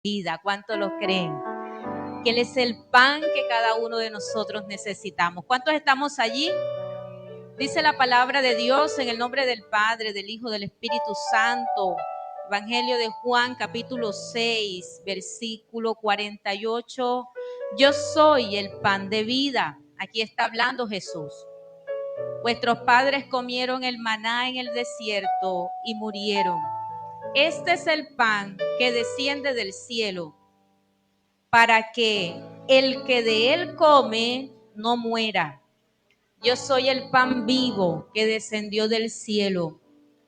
vida. ¿Cuántos lo creen? Que Él es el pan que cada uno de nosotros necesitamos. ¿Cuántos estamos allí? Dice la palabra de Dios en el nombre del Padre, del Hijo, del Espíritu Santo. Evangelio de Juan, capítulo 6, versículo 48. Yo soy el pan de vida. Aquí está hablando Jesús. Vuestros padres comieron el maná en el desierto y murieron. Este es el pan que desciende del cielo, para que el que de él come no muera. Yo soy el pan vivo que descendió del cielo.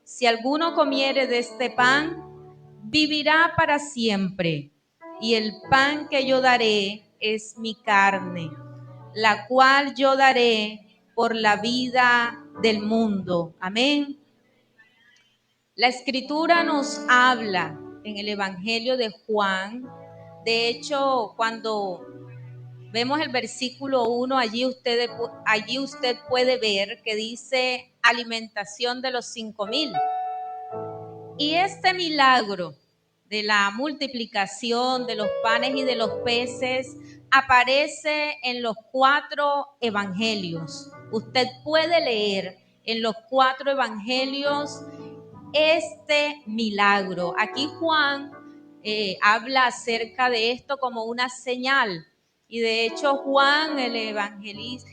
Si alguno comiere de este pan, vivirá para siempre. Y el pan que yo daré es mi carne, la cual yo daré por la vida del mundo. Amén. La Escritura nos habla en el Evangelio de Juan. De hecho, cuando vemos el versículo 1, allí usted puede ver que dice alimentación de los 5,000. Y este milagro de la multiplicación de los panes y de los peces aparece en los 4 evangelios. Usted puede leer en los 4 evangelios este milagro. Aquí Juan habla acerca de esto como una señal. Y de hecho Juan, el evangelista,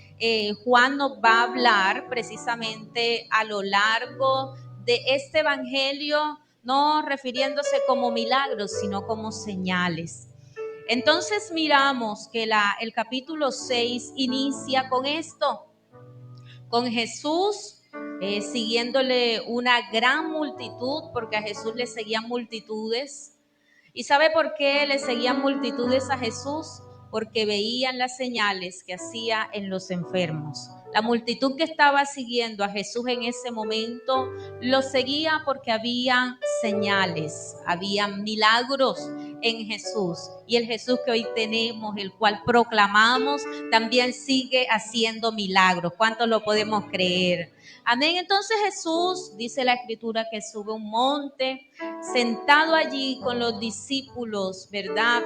Juan nos va a hablar precisamente a lo largo de este evangelio, no refiriéndose como milagros, sino como señales. Entonces miramos que el capítulo 6 inicia con esto, con Jesús siguiéndole una gran multitud, porque a Jesús le seguían multitudes. ¿Y sabe por qué le seguían multitudes a Jesús? Porque veían las señales que hacía en los enfermos. La multitud que estaba siguiendo a Jesús en ese momento lo seguía porque había señales, había milagros en Jesús. Y el Jesús que hoy tenemos, el cual proclamamos, también sigue haciendo milagros. ¿Cuántos lo podemos creer? Amén. Entonces Jesús, dice la Escritura, que sube un monte, sentado allí con los discípulos, ¿verdad?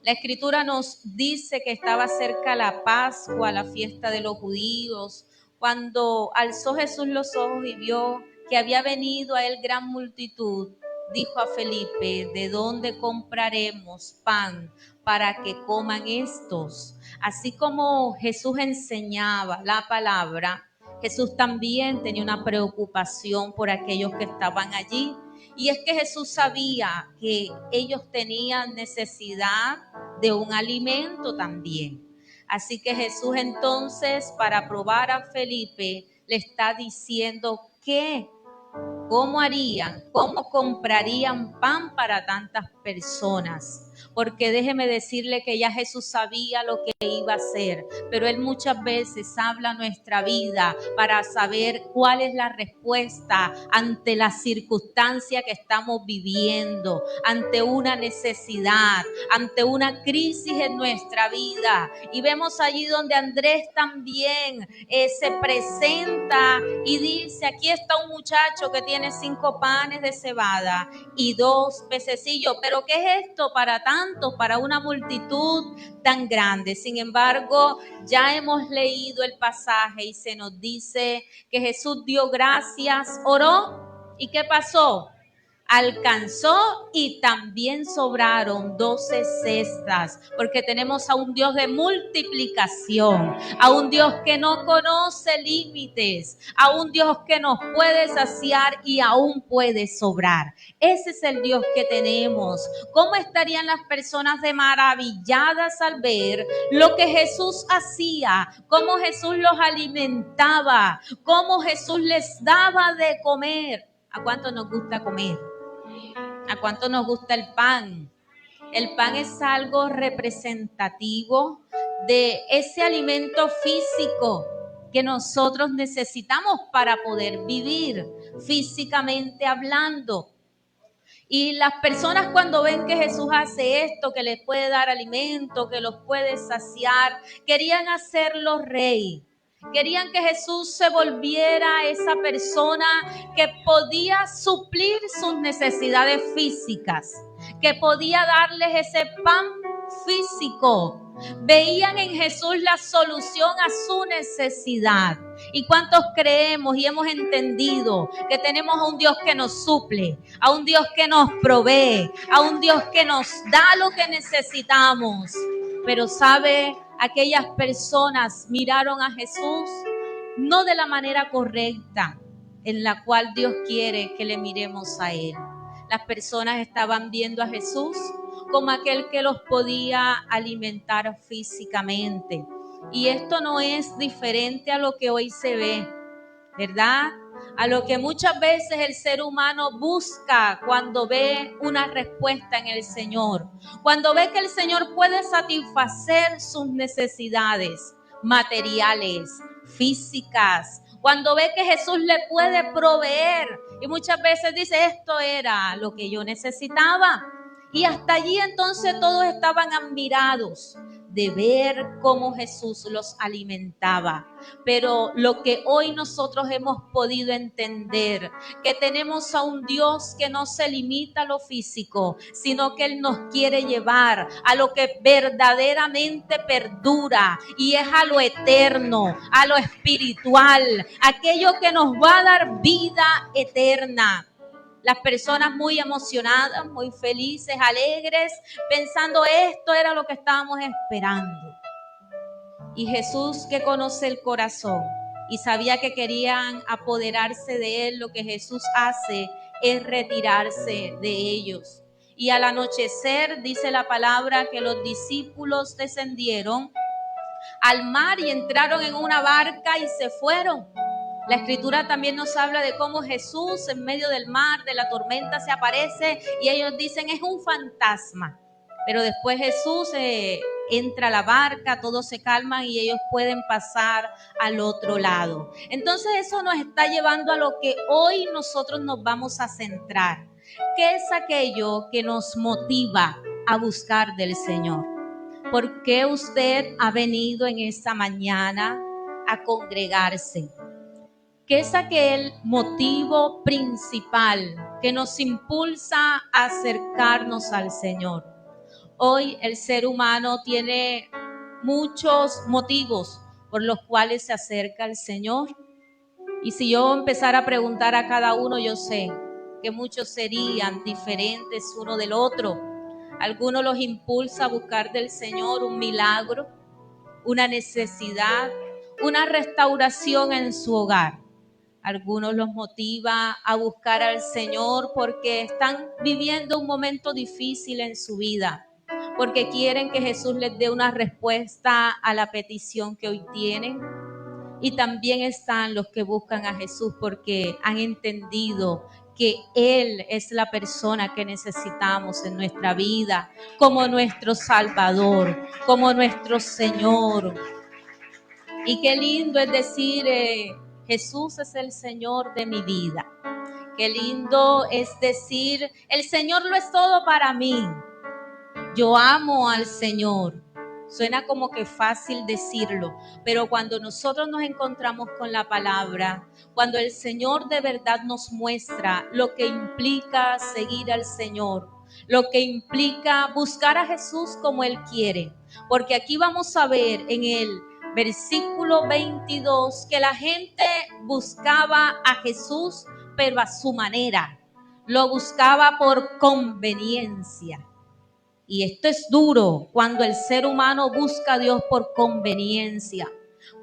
La Escritura nos dice que estaba cerca la Pascua, la fiesta de los judíos. Cuando alzó Jesús los ojos y vio que había venido a él gran multitud, dijo a Felipe: ¿de dónde compraremos pan para que coman estos? Así como Jesús enseñaba la palabra, Jesús también tenía una preocupación por aquellos que estaban allí. Y es que Jesús sabía que ellos tenían necesidad de un alimento también. Así que Jesús entonces, para probar a Felipe, le está diciendo que ¿cómo harían? ¿Cómo comprarían pan para tantas personas? Porque déjeme decirle que ya Jesús sabía lo que iba a hacer, pero Él muchas veces habla nuestra vida para saber cuál es la respuesta ante la circunstancia que estamos viviendo, ante una necesidad, ante una crisis en nuestra vida. Y vemos allí donde Andrés también se presenta y dice: aquí está un muchacho que tiene 5 panes de cebada y 2 pececillos. Pero ¿qué es esto para tantos, para una multitud tan grande? Sin embargo, ya hemos leído el pasaje y se nos dice que Jesús dio gracias, oró, ¿y qué pasó? Alcanzó y también sobraron 12 cestas, porque tenemos a un Dios de multiplicación, a un Dios que no conoce límites, a un Dios que nos puede saciar y aún puede sobrar. Ese es el Dios que tenemos. ¿Cómo estarían las personas de maravilladas al ver lo que Jesús hacía? Cómo Jesús los alimentaba, cómo Jesús les daba de comer. ¿A cuánto nos gusta comer? ¿A cuánto nos gusta el pan? El pan es algo representativo de ese alimento físico que nosotros necesitamos para poder vivir, físicamente hablando. Y las personas, cuando ven que Jesús hace esto, que les puede dar alimento, que los puede saciar, querían hacerlo rey. Querían que Jesús se volviera esa persona que podía suplir sus necesidades físicas, que podía darles ese pan físico. Veían en Jesús la solución a su necesidad. ¿Y cuántos creemos y hemos entendido que tenemos a un Dios que nos suple, a un Dios que nos provee, a un Dios que nos da lo que necesitamos? Pero sabe, aquellas personas miraron a Jesús no de la manera correcta en la cual Dios quiere que le miremos a Él. Las personas estaban viendo a Jesús como aquel que los podía alimentar físicamente. Y esto no es diferente a lo que hoy se ve, ¿verdad? A lo que muchas veces el ser humano busca cuando ve una respuesta en el Señor. Cuando ve que el Señor puede satisfacer sus necesidades materiales, físicas. Cuando ve que Jesús le puede proveer. Y muchas veces dice, esto era lo que yo necesitaba. Y hasta allí entonces todos estaban admirados de ver cómo Jesús los alimentaba. Pero lo que hoy nosotros hemos podido entender, que tenemos a un Dios que no se limita a lo físico, sino que Él nos quiere llevar a lo que verdaderamente perdura, y es a lo eterno, a lo espiritual, aquello que nos va a dar vida eterna. Las personas muy emocionadas, muy felices, alegres, pensando esto era lo que estábamos esperando. Y Jesús, que conoce el corazón y sabía que querían apoderarse de Él, lo que Jesús hace es retirarse de ellos. Y al anochecer dice la palabra que los discípulos descendieron al mar y entraron en una barca y se fueron. La Escritura también nos habla de cómo Jesús en medio del mar, de la tormenta, se aparece y ellos dicen es un fantasma. Pero después Jesús entra a la barca, todos se calman y ellos pueden pasar al otro lado. Entonces eso nos está llevando a lo que hoy nosotros nos vamos a centrar. ¿Qué es aquello que nos motiva a buscar del Señor? ¿Por qué usted ha venido en esta mañana a congregarse? ¿Qué es aquel motivo principal que nos impulsa a acercarnos al Señor? Hoy el ser humano tiene muchos motivos por los cuales se acerca al Señor. Y si yo empezara a preguntar a cada uno, yo sé que muchos serían diferentes uno del otro. Algunos los impulsa a buscar del Señor un milagro, una necesidad, una restauración en su hogar. Algunos los motiva a buscar al Señor porque están viviendo un momento difícil en su vida, porque quieren que Jesús les dé una respuesta a la petición que hoy tienen. Y también están los que buscan a Jesús porque han entendido que Él es la persona que necesitamos en nuestra vida, como nuestro Salvador, como nuestro Señor. Y qué lindo es decir, Jesús es el Señor de mi vida. Qué lindo es decir, el Señor lo es todo para mí. Yo amo al Señor. Suena como que fácil decirlo, pero cuando nosotros nos encontramos con la palabra, cuando el Señor de verdad nos muestra lo que implica seguir al Señor, lo que implica buscar a Jesús como Él quiere, porque aquí vamos a ver en el versículo 22 que la gente buscaba a Jesús, pero a su manera, lo buscaba por conveniencia. Y esto es duro cuando el ser humano busca a Dios por conveniencia.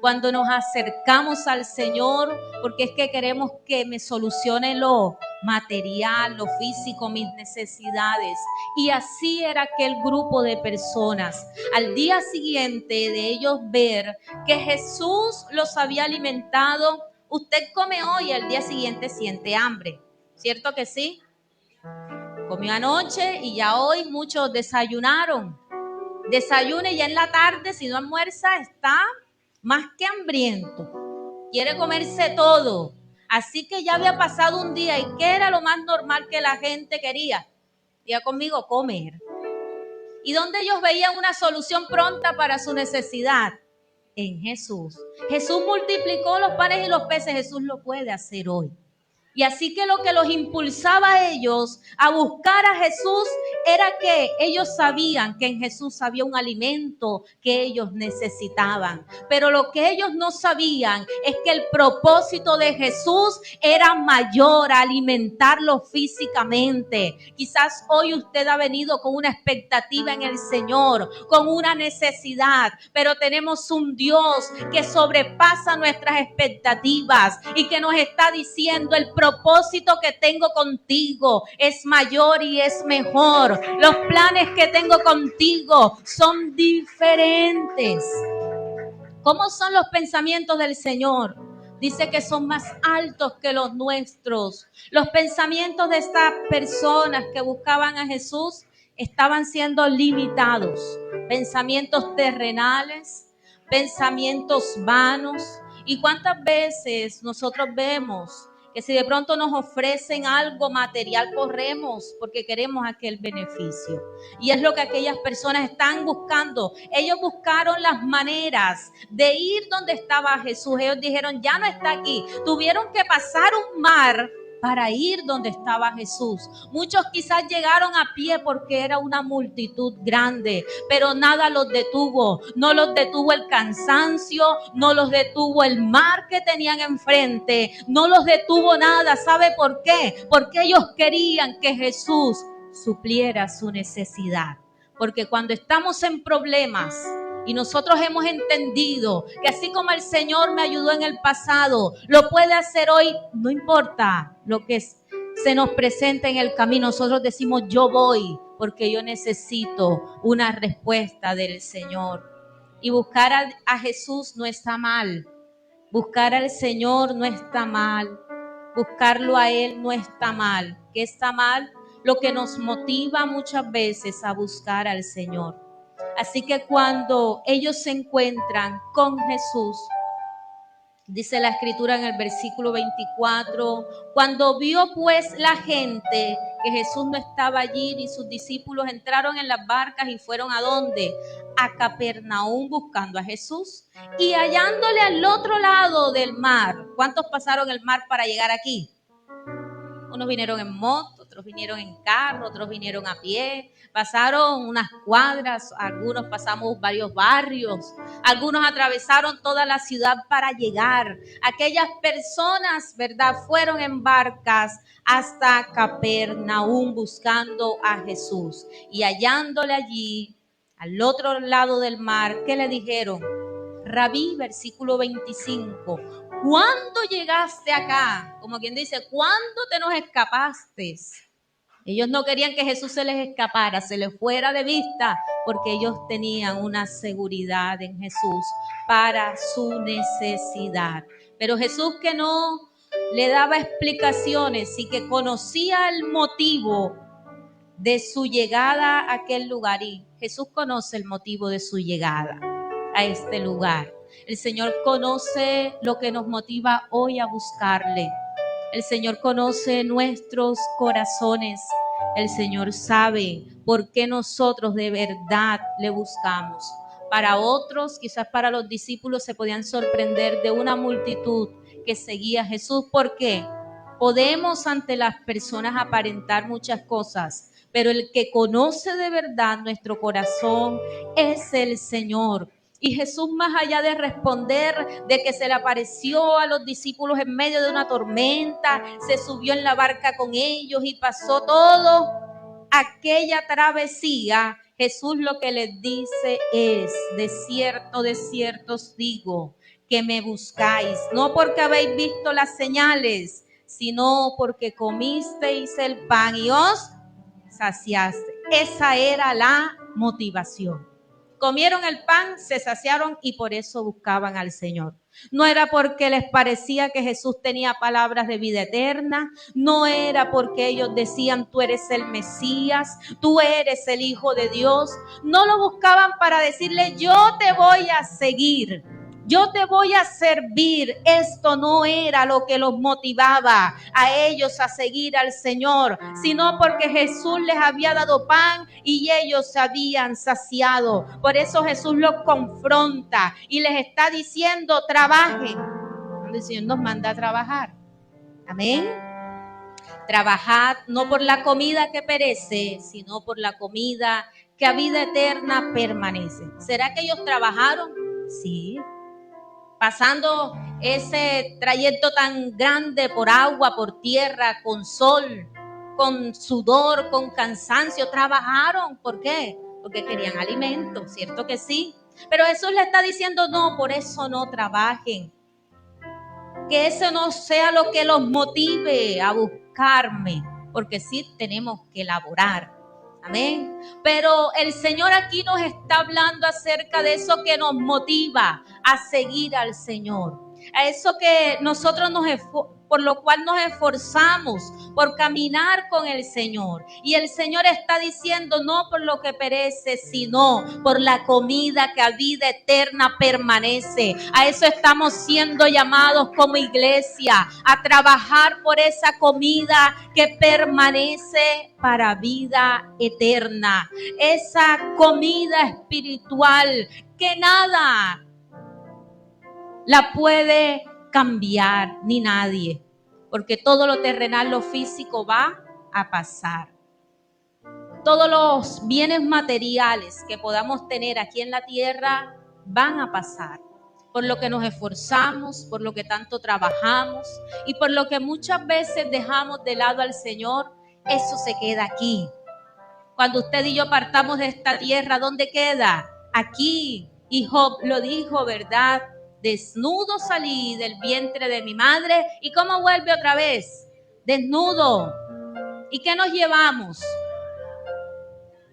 Cuando nos acercamos al Señor porque es que queremos que me solucione lo material, lo físico, mis necesidades. Y así era aquel grupo de personas. Al día siguiente de ellos ver que Jesús los había alimentado, usted come hoy y al día siguiente siente hambre. ¿Cierto que sí? Comió anoche y ya hoy muchos desayunaron. Desayune y ya en la tarde, si no almuerza, está más que hambriento. Quiere comerse todo. Así que ya había pasado un día. ¿Y qué era lo más normal que la gente quería? Diga conmigo, comer. ¿Y dónde ellos veían una solución pronta para su necesidad? En Jesús. Jesús multiplicó los panes y los peces. Jesús lo puede hacer hoy. Y así que lo que los impulsaba a ellos a buscar a Jesús era que ellos sabían que en Jesús había un alimento que ellos necesitaban. Pero lo que ellos no sabían es que el propósito de Jesús era mayor, a alimentarlo físicamente. Quizás hoy usted ha venido con una expectativa en el Señor, con una necesidad, pero tenemos un Dios que sobrepasa nuestras expectativas y que nos está diciendo: el propósito que tengo contigo es mayor y es mejor. Los planes que tengo contigo son diferentes. ¿Cómo son los pensamientos del Señor? Dice que son más altos que los nuestros. Los pensamientos de estas personas que buscaban a Jesús estaban siendo limitados. Pensamientos terrenales, pensamientos vanos. ¿Y cuántas veces nosotros vemos que si de pronto nos ofrecen algo material, corremos porque queremos aquel beneficio? Y es lo que aquellas personas están buscando. Ellos buscaron las maneras de ir donde estaba Jesús. Ellos dijeron: ya no está aquí. Tuvieron que pasar un mar para ir donde estaba Jesús. Muchos quizás llegaron a pie porque era una multitud grande, pero nada los detuvo. No los detuvo el cansancio, no los detuvo el mar que tenían enfrente, no los detuvo nada. ¿Sabe por qué? Porque ellos querían que Jesús supliera su necesidad. Porque cuando estamos en problemas y nosotros hemos entendido que así como el Señor me ayudó en el pasado, lo puede hacer hoy, no importa lo que se nos presente en el camino, nosotros decimos: yo voy porque yo necesito una respuesta del Señor. Y buscar a Jesús no está mal, buscar al Señor no está mal, buscarlo a Él no está mal. ¿Qué está mal? Lo que nos motiva muchas veces a buscar al Señor. Así que cuando ellos se encuentran con Jesús, dice la escritura en el versículo 24, cuando vio pues la gente que Jesús no estaba allí ni sus discípulos, entraron en las barcas y fueron ¿a dónde? A Capernaum buscando a Jesús. Y hallándole al otro lado del mar. ¿Cuántos pasaron el mar para llegar aquí? Unos vinieron en moto, otros vinieron en carro, otros vinieron a pie, pasaron unas cuadras, algunos pasamos varios barrios, algunos atravesaron toda la ciudad para llegar. Aquellas personas, ¿verdad?, fueron en barcas hasta Capernaum buscando a Jesús. Y hallándole allí, al otro lado del mar, ¿qué le dijeron? Rabí, versículo 25, ¿cuándo llegaste acá? Como quien dice, ¿cuándo te nos escapaste? Ellos no querían que Jesús se les escapara, se les fuera de vista, porque ellos tenían una seguridad en Jesús para su necesidad. Pero Jesús, que no le daba explicaciones y que conocía el motivo de su llegada a aquel lugar, y Jesús conoce el motivo de su llegada a este lugar. El Señor conoce lo que nos motiva hoy a buscarle. El Señor conoce nuestros corazones. El Señor sabe por qué nosotros de verdad le buscamos. Para otros, quizás para los discípulos, se podían sorprender de una multitud que seguía a Jesús. ¿Por qué? Podemos ante las personas aparentar muchas cosas, pero el que conoce de verdad nuestro corazón es el Señor. Y Jesús, más allá de responder de que se le apareció a los discípulos en medio de una tormenta, se subió en la barca con ellos y pasó todo aquella travesía, Jesús lo que les dice es: de cierto os digo que me buscáis, no porque habéis visto las señales, sino porque comisteis el pan y os saciaste. Esa era la motivación. Comieron el pan, se saciaron y por eso buscaban al Señor. No era porque les parecía que Jesús tenía palabras de vida eterna, no era porque ellos decían: tú eres el Mesías, tú eres el Hijo de Dios. No lo buscaban para decirle: yo te voy a seguir, yo te voy a servir. Esto no era lo que los motivaba a ellos a seguir al Señor, sino porque Jesús les había dado pan y ellos se habían saciado. Por eso Jesús los confronta y les está diciendo: trabajen. El Señor nos manda a trabajar. Amén. Trabajad no por la comida que perece, sino por la comida que a vida eterna permanece. ¿Será que ellos trabajaron? Sí. Pasando ese trayecto tan grande por agua, por tierra, con sol, con sudor, con cansancio, trabajaron. ¿Por qué? Porque querían alimento, ¿cierto que sí? Pero Jesús le está diciendo, no, por eso no trabajen. Que eso no sea lo que los motive a buscarme, porque sí tenemos que laborar. Amén. Pero el Señor aquí nos está hablando acerca de eso que nos motiva a seguir al Señor. A eso que nosotros por lo cual nos esforzamos por caminar con el Señor. Y el Señor está diciendo, no por lo que perece, sino por la comida que a vida eterna permanece. A eso estamos siendo llamados como iglesia, a trabajar por esa comida que permanece para vida eterna. Esa comida espiritual que nada la puede cambiar ni nadie, porque todo lo terrenal, lo físico va a pasar. Todos los bienes materiales que podamos tener aquí en la tierra van a pasar, por lo que nos esforzamos, por lo que tanto trabajamos y por lo que muchas veces dejamos de lado al Señor. Eso se queda aquí. Cuando usted y yo partamos de esta tierra, ¿dónde queda? Aquí. Y Job lo dijo, ¿verdad? Desnudo salí del vientre de mi madre. ¿Y cómo vuelve otra vez? Desnudo. ¿Y qué nos llevamos?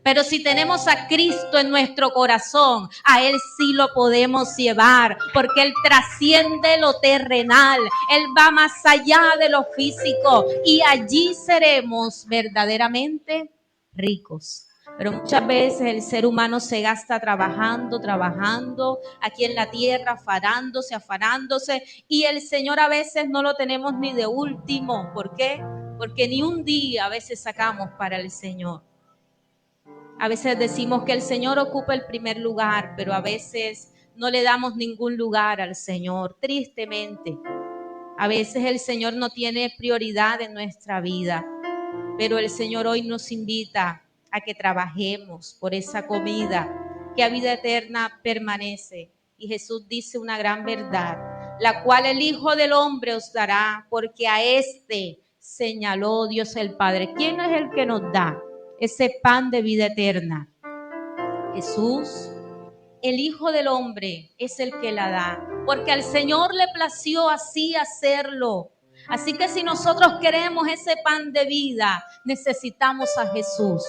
Pero si tenemos a Cristo en nuestro corazón, a Él sí lo podemos llevar, porque Él trasciende lo terrenal, Él va más allá de lo físico y allí seremos verdaderamente ricos. Pero muchas veces el ser humano se gasta trabajando aquí en la tierra, afanándose, y el Señor a veces no lo tenemos ni de último. ¿Por qué? Porque ni un día a veces sacamos para el Señor. A veces decimos que el Señor ocupa el primer lugar, pero a veces no le damos ningún lugar al Señor, tristemente. A veces el Señor no tiene prioridad en nuestra vida, pero el Señor hoy nos invita a que trabajemos por esa comida que a vida eterna permanece. Y Jesús dice una gran verdad, la cual el Hijo del Hombre os dará, porque a este señaló Dios el Padre. ¿Quién es el que nos da ese pan de vida eterna? Jesús, el Hijo del Hombre, es el que la da, porque al Señor le plació así hacerlo. Así que si nosotros queremos ese pan de vida, necesitamos a Jesús.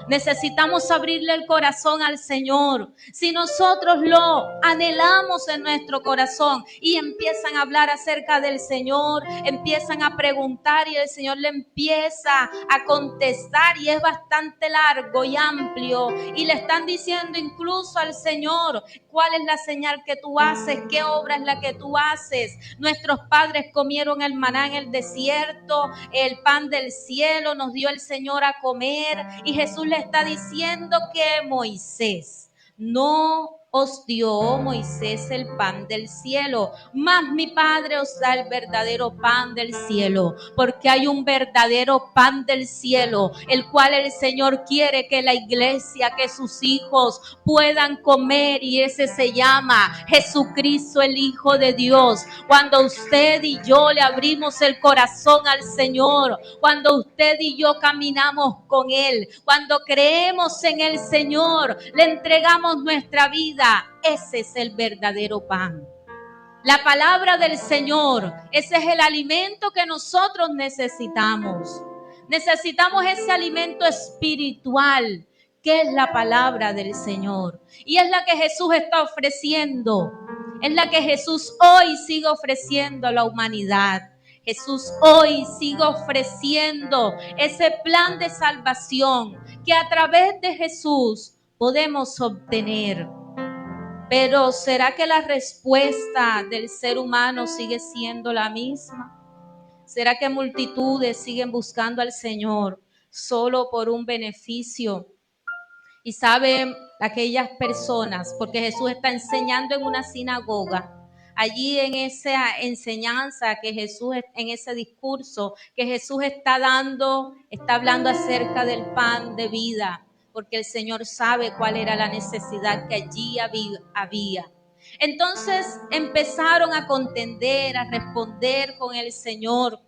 Necesitamos abrirle el corazón al Señor. Si nosotros lo anhelamos en nuestro corazón y empiezan a hablar acerca del Señor, empiezan a preguntar y el Señor le empieza a contestar y es bastante largo y amplio y le están diciendo incluso al Señor, ¿cuál es la señal que tú haces? ¿Qué obra es la que tú haces? Nuestros padres comieron el maná en el desierto, el pan del cielo nos dio el Señor a comer y Jesús le está diciendo que Moisés no os dio Moisés el pan del cielo, mas mi Padre os da el verdadero pan del cielo, porque hay un verdadero pan del cielo, el cual el Señor quiere que la iglesia, que sus hijos puedan comer, y ese se llama Jesucristo, el Hijo de Dios. Cuando usted y yo le abrimos el corazón al Señor, cuando usted y yo caminamos con Él, cuando creemos en el Señor, le entregamos nuestra vida, ese es el verdadero pan. La palabra del Señor, ese es el alimento que nosotros necesitamos. Necesitamos ese alimento espiritual, que es la palabra del Señor. Y es la que Jesús está ofreciendo. Es la que Jesús hoy sigue ofreciendo a la humanidad. Jesús hoy sigue ofreciendo ese plan de salvación que a través de Jesús podemos obtener. Pero ¿será que la respuesta del ser humano sigue siendo la misma? ¿Será que multitudes siguen buscando al Señor solo por un beneficio? Y saben aquellas personas, porque Jesús está enseñando en una sinagoga, allí en esa enseñanza que Jesús, en ese discurso que Jesús está dando, está hablando acerca del pan de vida, porque el Señor sabe cuál era la necesidad que allí había. Entonces empezaron a contender, a responder con el Señor.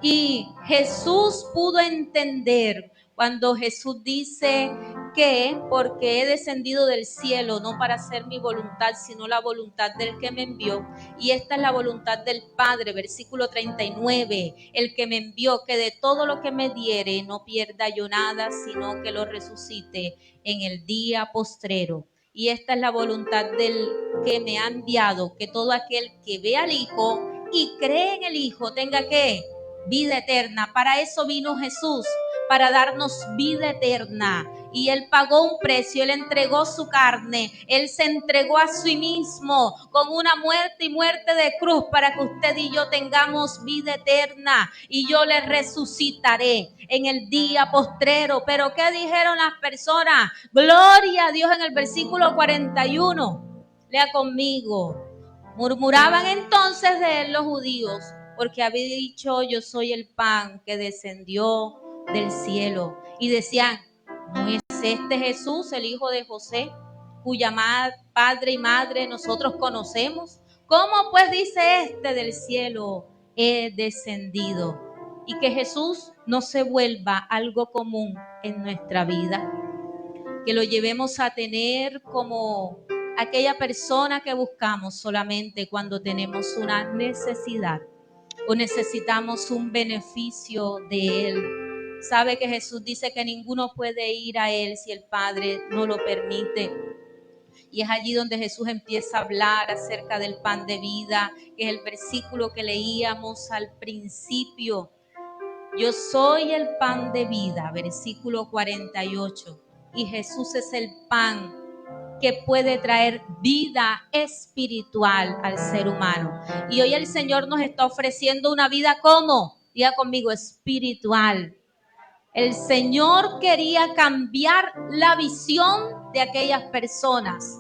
Y Jesús pudo entender cuando Jesús dice que porque he descendido del cielo no para hacer mi voluntad, sino la voluntad del que me envió. Y esta es la voluntad del Padre, versículo 39, el que me envió, que de todo lo que me diere no pierda yo nada, sino que lo resucite en el día postrero. Y esta es la voluntad del que me ha enviado, que todo aquel que ve al Hijo y cree en el Hijo tenga ¿qué? Vida eterna. Para eso vino Jesús, para darnos vida eterna. Y Él pagó un precio, Él entregó su carne, Él se entregó a sí mismo con una muerte y muerte de cruz para que usted y yo tengamos vida eterna. Y yo le resucitaré en el día postrero. Pero ¿qué dijeron las personas? Gloria a Dios en el versículo 41. Lea conmigo. Murmuraban entonces de Él los judíos, porque había dicho, yo soy el pan que descendió del cielo. Y decían, ¿no es este Jesús, el hijo de José, cuya padre y madre nosotros conocemos? ¿Cómo pues dice este del cielo, he descendido? Y que Jesús no se vuelva algo común en nuestra vida, que lo llevemos a tener como aquella persona que buscamos solamente cuando tenemos una necesidad o necesitamos un beneficio de Él. Sabe que Jesús dice que ninguno puede ir a Él si el Padre no lo permite. Y es allí donde Jesús empieza a hablar acerca del pan de vida, que es el versículo que leíamos al principio. Yo soy el pan de vida, versículo 48. Y Jesús es el pan que puede traer vida espiritual al ser humano. Y hoy el Señor nos está ofreciendo una vida ¿cómo? Diga conmigo, espiritual. El Señor quería cambiar la visión de aquellas personas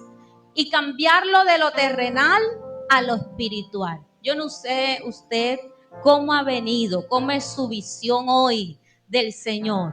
y cambiarlo de lo terrenal a lo espiritual. Yo no sé usted cómo ha venido, cómo es su visión hoy del Señor.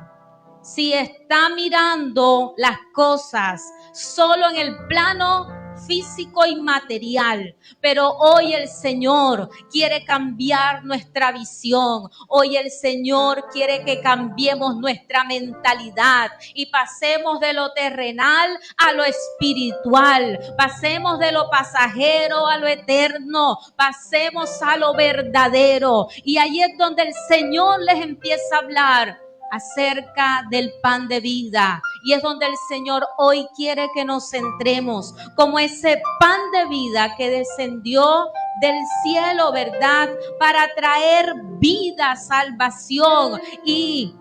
Si está mirando las cosas solo en el plano físico y material, pero hoy el Señor quiere cambiar nuestra visión. Hoy el Señor quiere que cambiemos nuestra mentalidad y pasemos de lo terrenal a lo espiritual, pasemos de lo pasajero a lo eterno, pasemos a lo verdadero. Y ahí es donde el Señor les empieza a hablar acerca del pan de vida, y es donde el Señor hoy quiere que nos centremos como ese pan de vida que descendió del cielo, ¿verdad? Para traer vida, salvación y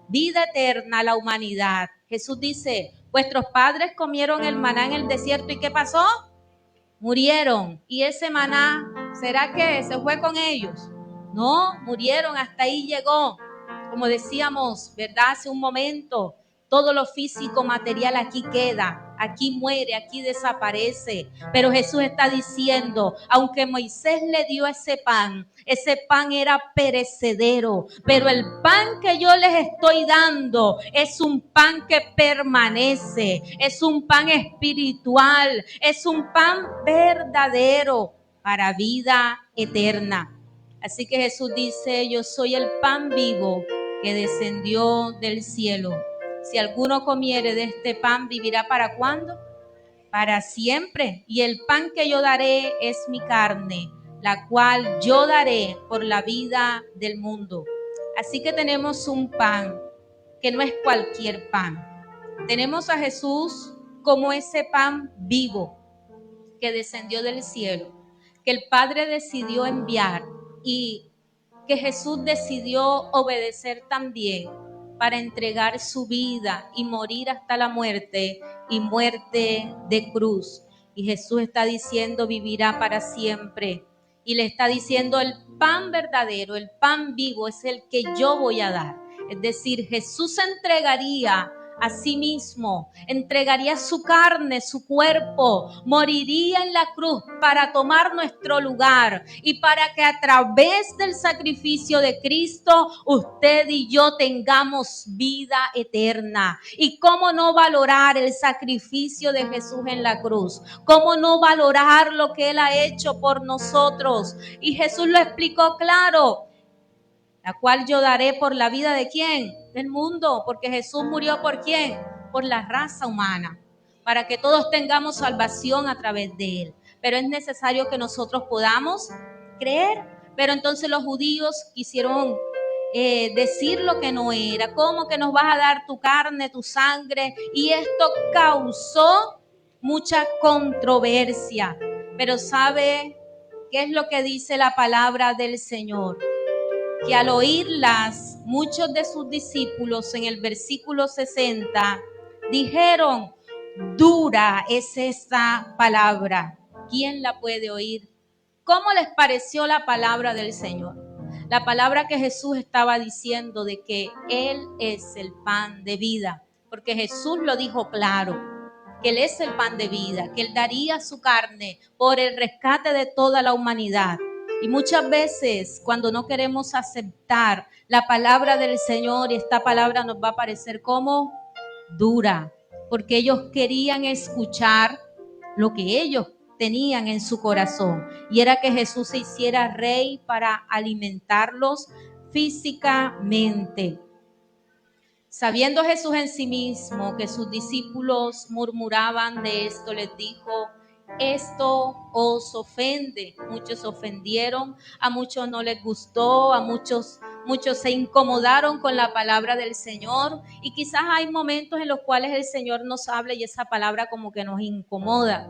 vida eterna a la humanidad. Jesús dice, vuestros padres comieron el maná en el desierto, ¿y qué pasó? Murieron. ¿Y ese maná, será que se fue con ellos? No, murieron, hasta ahí llegó. Como decíamos, ¿verdad? Hace un momento, todo lo físico, material aquí queda, aquí muere, aquí desaparece. Pero Jesús está diciendo, aunque Moisés le dio ese pan era perecedero, pero el pan que yo les estoy dando es un pan que permanece, es un pan espiritual, es un pan verdadero para vida eterna. Así que Jesús dice, yo soy el pan vivo que descendió del cielo. Si alguno comiere de este pan, ¿vivirá para cuándo? Para siempre. Y el pan que yo daré es mi carne, la cual yo daré por la vida del mundo. Así que tenemos un pan que no es cualquier pan. Tenemos a Jesús como ese pan vivo que descendió del cielo, que el Padre decidió enviar y que Jesús decidió obedecer también para entregar su vida y morir hasta la muerte y muerte de cruz. Y Jesús está diciendo, vivirá para siempre. Y le está diciendo, el pan verdadero, el pan vivo es el que yo voy a dar. Es decir, Jesús se entregaría a sí mismo, entregaría su carne, su cuerpo, moriría en la cruz para tomar nuestro lugar y para que a través del sacrificio de Cristo usted y yo tengamos vida eterna. ¿Y cómo no valorar el sacrificio de Jesús en la cruz? ¿Cómo no valorar lo que Él ha hecho por nosotros? Y Jesús lo explicó claro. La cual yo daré por la vida ¿de quién? Del mundo, porque Jesús murió ¿por quién? Por la raza humana, para que todos tengamos salvación a través de Él. Pero es necesario que nosotros podamos creer. Pero entonces los judíos quisieron decir lo que no era. ¿Cómo que nos vas a dar tu carne, tu sangre? Y esto causó mucha controversia. Pero ¿sabe qué es lo que dice la palabra del Señor? Que al oírlas, muchos de sus discípulos en el versículo 60 dijeron, dura es esta palabra, ¿quién la puede oír? ¿Cómo les pareció la palabra del Señor? La palabra que Jesús estaba diciendo de que Él es el pan de vida, porque Jesús lo dijo claro, que Él es el pan de vida, que Él daría su carne por el rescate de toda la humanidad. Y muchas veces cuando no queremos aceptar la palabra del Señor, y esta palabra nos va a parecer como dura, porque ellos querían escuchar lo que ellos tenían en su corazón, y era que Jesús se hiciera rey para alimentarlos físicamente. Sabiendo Jesús en sí mismo que sus discípulos murmuraban de esto, les dijo, esto os ofende. Muchos ofendieron, a muchos no les gustó, a muchos se incomodaron con la palabra del Señor, y quizás hay momentos en los cuales el Señor nos habla y esa palabra como que nos incomoda.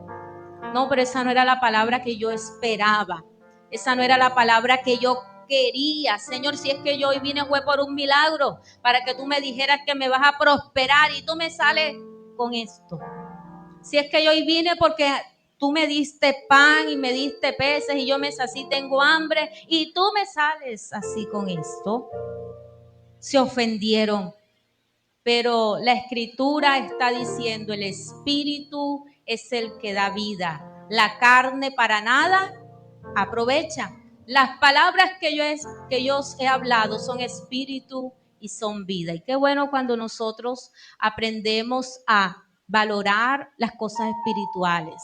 No, pero esa no era la palabra que yo esperaba, esa no era la palabra que yo quería. Señor, si es que yo hoy vine fue por un milagro, para que tú me dijeras que me vas a prosperar y tú me sales con esto. Si es que yo hoy vine porque tú me diste pan y me diste peces y yo me sací, tengo hambre y tú me sales así con esto. Se ofendieron, pero la Escritura está diciendo, el Espíritu es el que da vida. La carne para nada aprovecha. Las palabras que yo os he hablado son espíritu y son vida. Y qué bueno cuando nosotros aprendemos a valorar las cosas espirituales.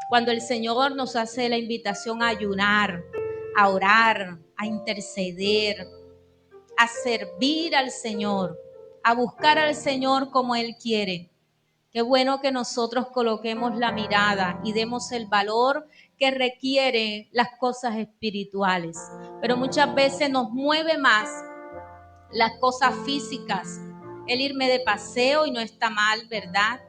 Cuando el Señor nos hace la invitación a ayunar, a orar, a interceder, a servir al Señor, a buscar al Señor como Él quiere. Qué bueno que nosotros coloquemos la mirada y demos el valor que requiere las cosas espirituales. Pero muchas veces nos mueve más las cosas físicas. El irme de paseo y no está mal, ¿verdad?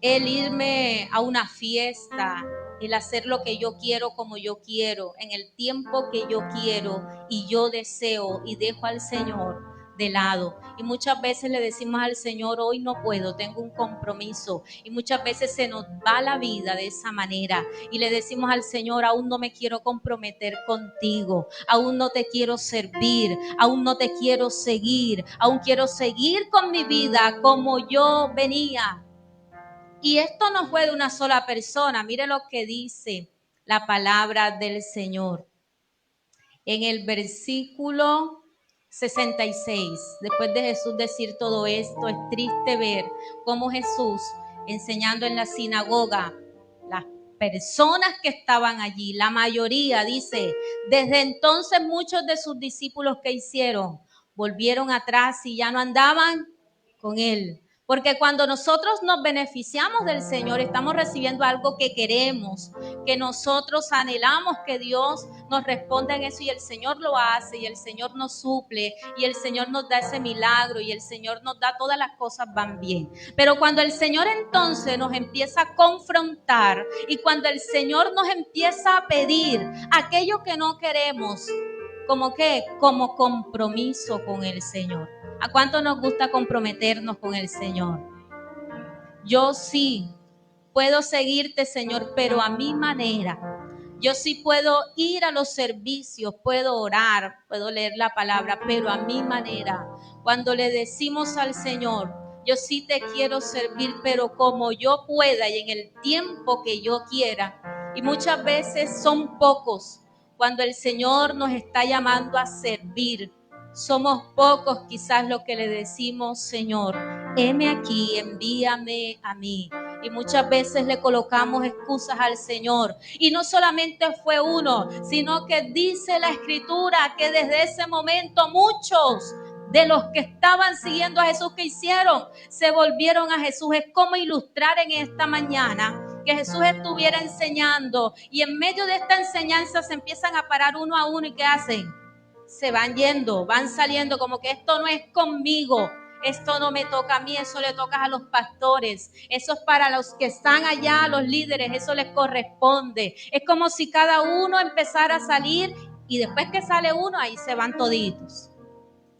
El irme a una fiesta, el hacer lo que yo quiero como yo quiero, en el tiempo que yo quiero y yo deseo, y dejo al Señor de lado. Y muchas veces le decimos al Señor, hoy no puedo, tengo un compromiso. Y muchas veces se nos va la vida de esa manera. Y le decimos al Señor, aún no me quiero comprometer contigo, aún no te quiero servir, aún no te quiero seguir, aún quiero seguir con mi vida como yo venía. Y esto no fue de una sola persona. Mire lo que dice la palabra del Señor. En el versículo 66, después de Jesús decir todo esto, es triste ver cómo Jesús, enseñando en la sinagoga, las personas que estaban allí, la mayoría, dice, desde entonces muchos de sus discípulos que hicieron, volvieron atrás y ya no andaban con Él. Porque cuando nosotros nos beneficiamos del Señor, estamos recibiendo algo que queremos, que nosotros anhelamos que Dios nos responda en eso, y el Señor lo hace, y el Señor nos suple, y el Señor nos da ese milagro, y el Señor nos da, todas las cosas van bien. Pero cuando el Señor entonces nos empieza a confrontar, y cuando el Señor nos empieza a pedir aquello que no queremos, ¿como qué? Como compromiso con el Señor. ¿A cuánto nos gusta comprometernos con el Señor? Yo sí puedo seguirte, Señor, pero a mi manera. Yo sí puedo ir a los servicios, puedo orar, puedo leer la palabra, pero a mi manera. Cuando le decimos al Señor, yo sí te quiero servir, pero como yo pueda y en el tiempo que yo quiera. Y muchas veces son pocos. Cuando el Señor nos está llamando a servir, somos pocos quizás los que le decimos, Señor, heme aquí, envíame a mí. Y muchas veces le colocamos excusas al Señor. Y no solamente fue uno, sino que dice la Escritura que desde ese momento muchos de los que estaban siguiendo a Jesús, ¿qué hicieron? Se volvieron a Jesús. Es como ilustrar en esta mañana que Jesús estuviera enseñando y en medio de esta enseñanza se empiezan a parar uno a uno y ¿qué hacen? Se van yendo, van saliendo como que esto no es conmigo. Esto no me toca a mí, eso le toca a los pastores. Eso es para los que están allá, los líderes, eso les corresponde. Es como si cada uno empezara a salir y después que sale uno, ahí se van toditos.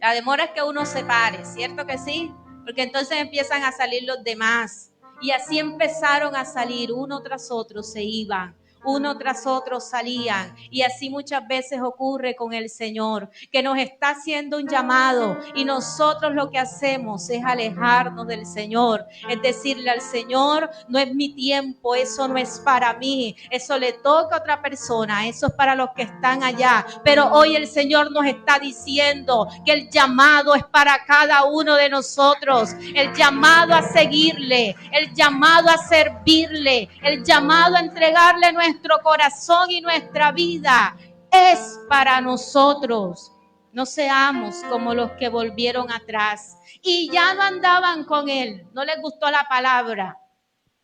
La demora es que uno se pare, ¿cierto que sí? Porque entonces empiezan a salir los demás. Y así empezaron a salir, uno tras otro se iban. Uno tras otro salían, y así muchas veces ocurre con el Señor, que nos está haciendo un llamado y nosotros lo que hacemos es alejarnos del Señor, es decirle al Señor, no es mi tiempo, eso no es para mí, eso le toca a otra persona, eso es para los que están allá, pero hoy el Señor nos está diciendo que el llamado es para cada uno de nosotros, el llamado a seguirle, el llamado a servirle, el llamado a entregarle nuestro corazón y nuestra vida es para nosotros. No seamos como los que volvieron atrás y ya no andaban con él, no les gustó la palabra.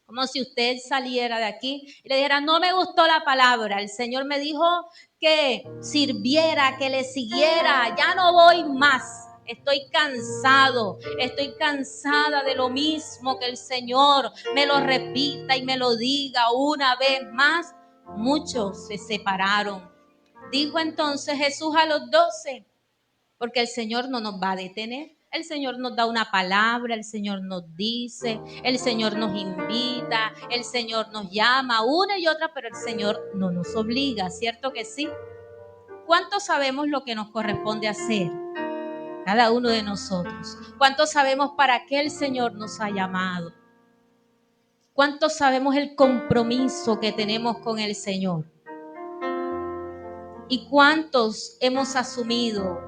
Como si usted saliera de aquí y le dijera, no me gustó la palabra, el Señor me dijo que sirviera, que le siguiera, ya no voy más. Estoy cansada de lo mismo, que el Señor me lo repita y me lo diga una vez más. Muchos se separaron. Dijo entonces Jesús a los 12, porque el Señor no nos va a detener. El Señor nos da una palabra, el Señor nos dice, el Señor nos invita, el Señor nos llama una y otra, pero el Señor no nos obliga, ¿cierto que sí? ¿Cuántos sabemos lo que nos corresponde hacer? Cada uno de nosotros. ¿Cuántos sabemos para qué el Señor nos ha llamado? ¿Cuántos sabemos el compromiso que tenemos con el Señor? ¿Y cuántos hemos asumido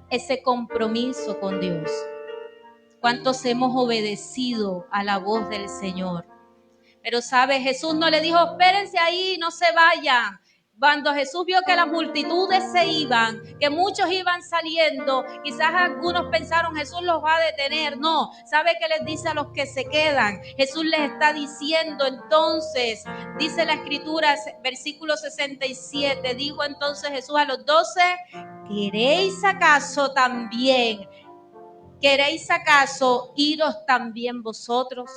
ese compromiso con Dios? ¿Cuántos hemos obedecido a la voz del Señor? Pero sabe, Jesús no le dijo, espérense ahí, no se vayan. Cuando Jesús vio que las multitudes se iban, que muchos iban saliendo, quizás algunos pensaron, Jesús los va a detener. No, ¿sabe qué les dice a los que se quedan? Jesús les está diciendo entonces, dice la Escritura, versículo 67, dijo entonces Jesús a los 12, ¿queréis acaso iros también vosotros?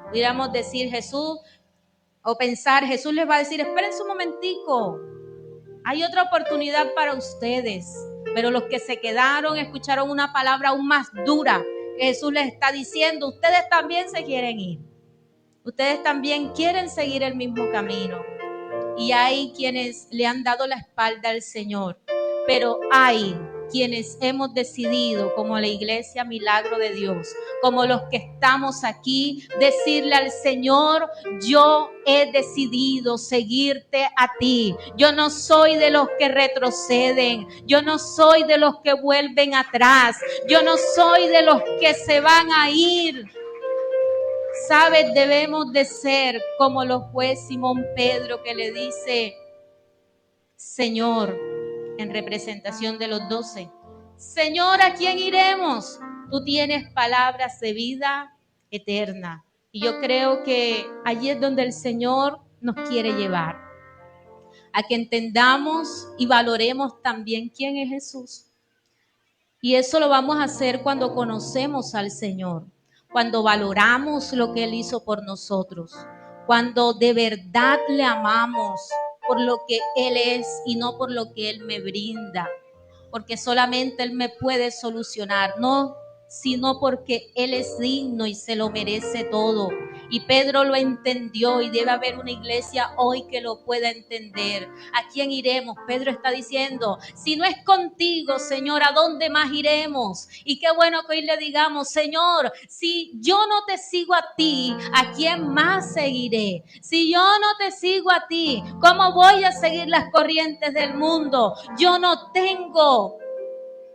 Pudiéramos decir Jesús, o pensar, Jesús les va a decir, espérense un momentico, hay otra oportunidad para ustedes. Pero los que se quedaron escucharon una palabra aún más dura que Jesús les está diciendo, ustedes también se quieren ir, ustedes también quieren seguir el mismo camino. Y hay quienes le han dado la espalda al Señor, pero hay quienes hemos decidido, como la Iglesia Milagro de Dios, como los que estamos aquí, decirle al Señor, yo he decidido seguirte a ti. Yo no soy de los que retroceden, yo no soy de los que vuelven atrás, yo no soy de los que se van a ir. ¿Sabes? Debemos de ser como lo fue Simón Pedro, que le dice, Señor, en representación de los 12, Señor, ¿a quién iremos? Tú tienes palabras de vida eterna. Y yo creo que allí es donde el Señor nos quiere llevar, a que entendamos y valoremos también quién es Jesús. Y eso lo vamos a hacer cuando conocemos al Señor, cuando valoramos lo que Él hizo por nosotros, cuando de verdad le amamos por lo que Él es y no por lo que Él me brinda, porque solamente Él me puede solucionar, no, sino porque Él es digno y se lo merece todo. Y Pedro lo entendió y debe haber una iglesia hoy que lo pueda entender. ¿A quién iremos? Pedro está diciendo, si no es contigo, Señor, ¿a dónde más iremos? Y qué bueno que hoy le digamos, Señor, si yo no te sigo a ti, ¿a quién más seguiré? Si yo no te sigo a ti, ¿cómo voy a seguir las corrientes del mundo? Yo no tengo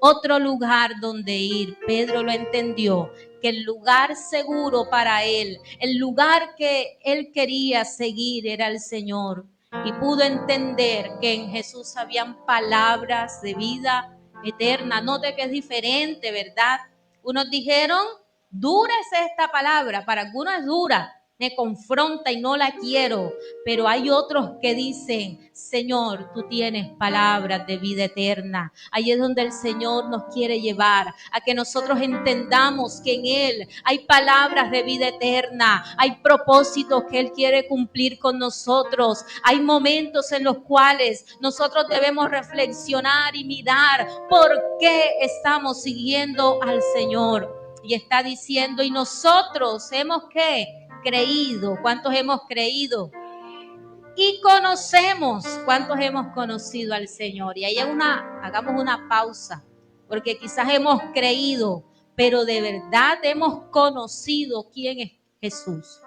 otro lugar donde ir. Pedro lo entendió, que el lugar seguro para él, el lugar que él quería seguir era el Señor. Y pudo entender que en Jesús habían palabras de vida eterna. Note que es diferente, ¿verdad? Unos dijeron, dura es esta palabra, para algunos es dura, me confronta y no la quiero, pero hay otros que dicen, Señor, tú tienes palabras de vida eterna. Ahí es donde el Señor nos quiere llevar, a que nosotros entendamos que en Él hay palabras de vida eterna, hay propósitos que Él quiere cumplir con nosotros, hay momentos en los cuales nosotros debemos reflexionar y mirar por qué estamos siguiendo al Señor. Y está diciendo, y nosotros hemos ¿qué? Creído. ¿Cuántos hemos creído? Y conocemos. ¿Cuántos hemos conocido al Señor? Y ahí hagamos una pausa, porque quizás hemos creído, pero de verdad hemos conocido quién es Jesús.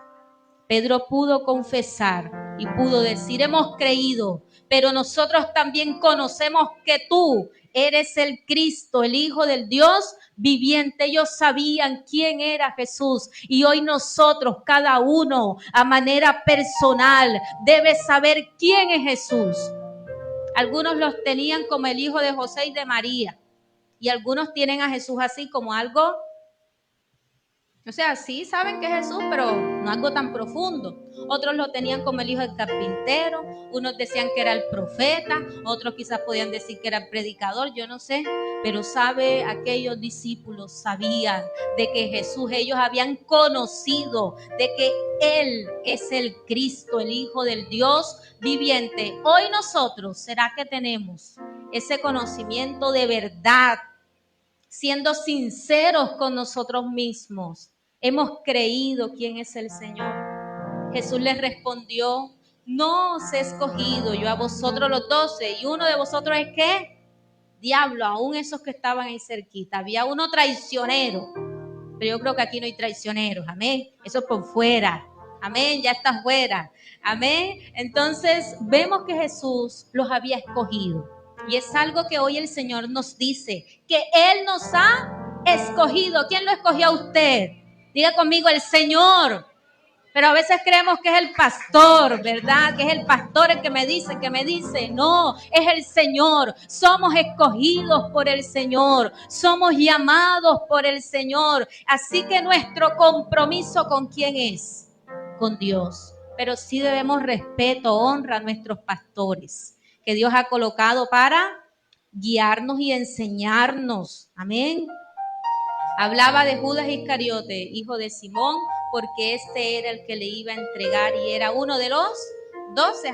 Pedro pudo confesar y pudo decir, hemos creído, pero nosotros también conocemos que tú eres el Cristo, el Hijo del Dios viviente. Ellos sabían quién era Jesús y hoy nosotros, cada uno a manera personal, debe saber quién es Jesús. Algunos los tenían como el hijo de José y de María y algunos tienen a Jesús así como algo, o sea, sí saben que es Jesús, pero no algo tan profundo. Otros lo tenían como el hijo del carpintero, unos decían que era el profeta, otros quizás podían decir que era el predicador, yo no sé. Pero sabe, aquellos discípulos sabían de que Jesús, ellos habían conocido de que Él es el Cristo, el Hijo del Dios viviente. Hoy nosotros, ¿será que tenemos ese conocimiento de verdad? Siendo sinceros con nosotros mismos, hemos creído quién es el Señor. Jesús les respondió, no os he escogido yo a vosotros los 12, y uno de vosotros es ¿qué? Diablo, aún esos que estaban ahí cerquita. Había uno traicionero, pero yo creo que aquí no hay traicioneros, amén. Eso es por fuera, amén, ya está fuera, amén. Entonces vemos que Jesús los había escogido. Y es algo que hoy el Señor nos dice, que Él nos ha escogido. ¿Quién lo escogió a usted? Diga conmigo, el Señor. Pero a veces creemos que es el pastor, ¿verdad? Que es el pastor el que me dice. No, es el Señor. Somos escogidos por el Señor. Somos llamados por el Señor. Así que nuestro compromiso, ¿con quién es? Con Dios. Pero sí debemos respeto, honra a nuestros pastores, que Dios ha colocado para guiarnos y enseñarnos. Amén. Hablaba de Judas Iscariote, hijo de Simón, porque este era el que le iba a entregar y era uno de los 12.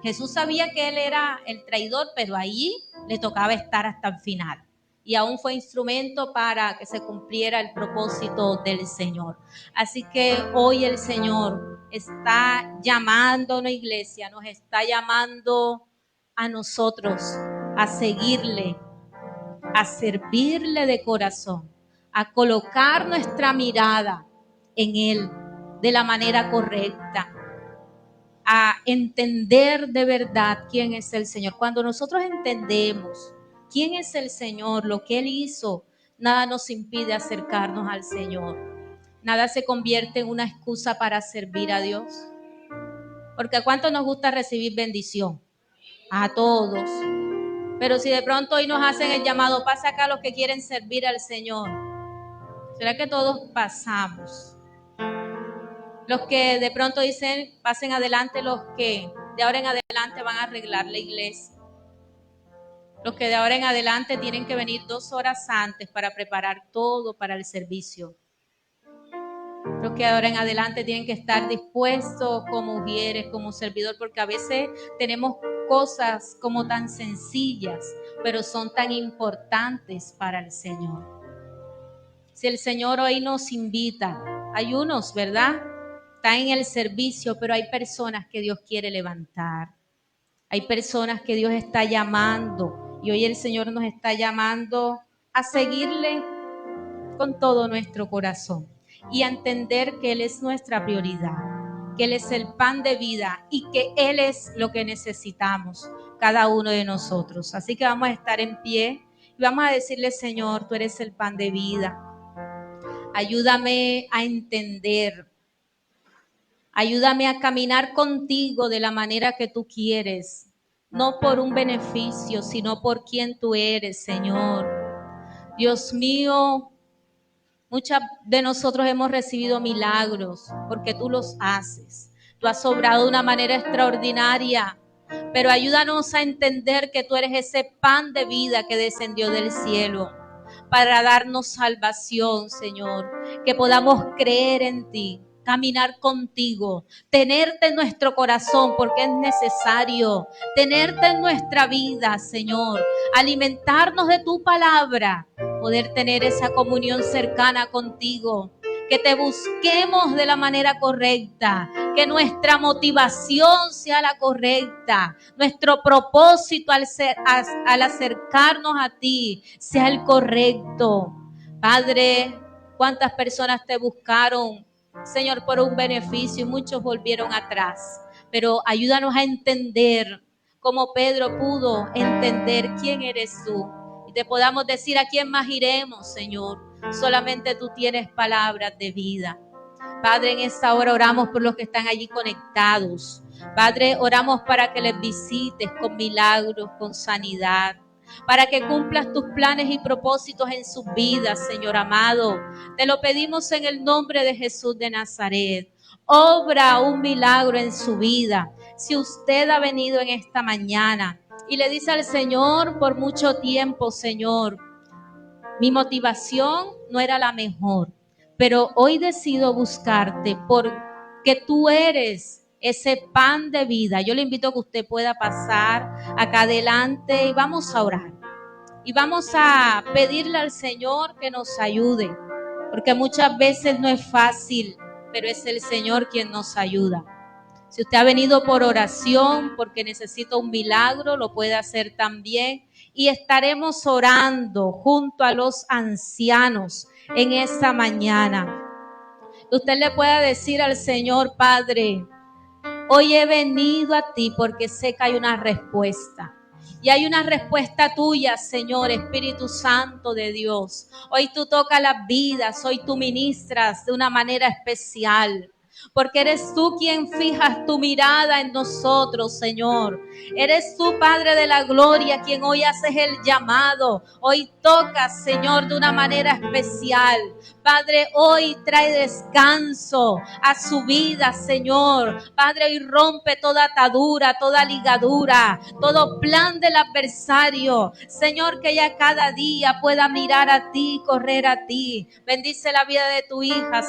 Jesús sabía que él era el traidor, pero ahí le tocaba estar hasta el final. Y aún fue instrumento para que se cumpliera el propósito del Señor. Así que hoy el Señor está llamando a una iglesia, nos está llamando a nosotros a seguirle, a servirle de corazón, a colocar nuestra mirada en Él de la manera correcta, a entender de verdad quién es el Señor. Cuando nosotros entendemos quién es el Señor, lo que Él hizo, nada nos impide acercarnos al Señor. Nada se convierte en una excusa para servir a Dios. Porque ¿a cuánto nos gusta recibir bendición? A todos. Pero si de pronto hoy nos hacen el llamado, pasa acá los que quieren servir al Señor. ¿Será que todos pasamos? Los que de pronto dicen, pasen adelante los que de ahora en adelante van a arreglar la iglesia. Los que de ahora en adelante tienen que venir 2 horas antes para preparar todo para el servicio. Los que de ahora en adelante tienen que estar dispuestos como mujeres, como servidor, porque a veces tenemos cosas como tan sencillas, pero son tan importantes para el Señor. Si el Señor hoy nos invita, hay unos, ¿verdad?, está en el servicio, pero hay personas que Dios quiere levantar. Hay personas que Dios está llamando y hoy el Señor nos está llamando a seguirle con todo nuestro corazón y a entender que Él es nuestra prioridad, que Él es el pan de vida y que Él es lo que necesitamos, cada uno de nosotros. Así que vamos a estar en pie y vamos a decirle: Señor, tú eres el pan de vida. Ayúdame a entender. Ayúdame a caminar contigo de la manera que tú quieres, no por un beneficio, sino por quien tú eres, Señor. Dios mío, muchas de nosotros hemos recibido milagros porque tú los haces. Tú has obrado de una manera extraordinaria, pero ayúdanos a entender que tú eres ese pan de vida que descendió del cielo para darnos salvación, Señor, que podamos creer en ti, caminar contigo, tenerte en nuestro corazón porque es necesario, tenerte en nuestra vida, Señor, alimentarnos de tu palabra, poder tener esa comunión cercana contigo, que te busquemos de la manera correcta, que nuestra motivación sea la correcta, nuestro propósito al acercarnos a ti sea el correcto. Padre, cuántas personas te buscaron, Señor, por un beneficio y muchos volvieron atrás, pero ayúdanos a entender como Pedro pudo entender quién eres tú y te podamos decir: ¿a quién más iremos, Señor? Solamente tú tienes palabras de vida. Padre, en esta hora oramos por los que están allí conectados. Padre, oramos para que les visites con milagros, con sanidad, para que cumplas tus planes y propósitos en sus vidas, Señor amado. Te lo pedimos en el nombre de Jesús de Nazaret. Obra un milagro en su vida. Si usted ha venido en esta mañana y le dice al Señor por mucho tiempo: Señor, mi motivación no era la mejor, pero hoy decido buscarte porque tú eres ese pan de vida. Yo le invito a que usted pueda pasar acá adelante y vamos a orar. Y vamos a pedirle al Señor que nos ayude, porque muchas veces no es fácil, pero es el Señor quien nos ayuda. Si usted ha venido por oración, porque necesita un milagro, lo puede hacer también. Y estaremos orando junto a los ancianos en esta mañana. Usted le puede decir al Señor: Padre, hoy he venido a ti porque sé que hay una respuesta. Y hay una respuesta tuya, Señor, Espíritu Santo de Dios. Hoy tú tocas las vidas, hoy tú ministras de una manera especial. Porque eres tú quien fijas tu mirada en nosotros, Señor. Eres tú, Padre de la gloria, quien hoy haces el llamado. Hoy tocas, Señor, de una manera especial. Padre, hoy trae descanso a su vida, Señor. Padre, hoy rompe toda atadura, toda ligadura, todo plan del adversario. Señor, que ella cada día pueda mirar a ti, correr a ti. Bendice la vida de tu hija,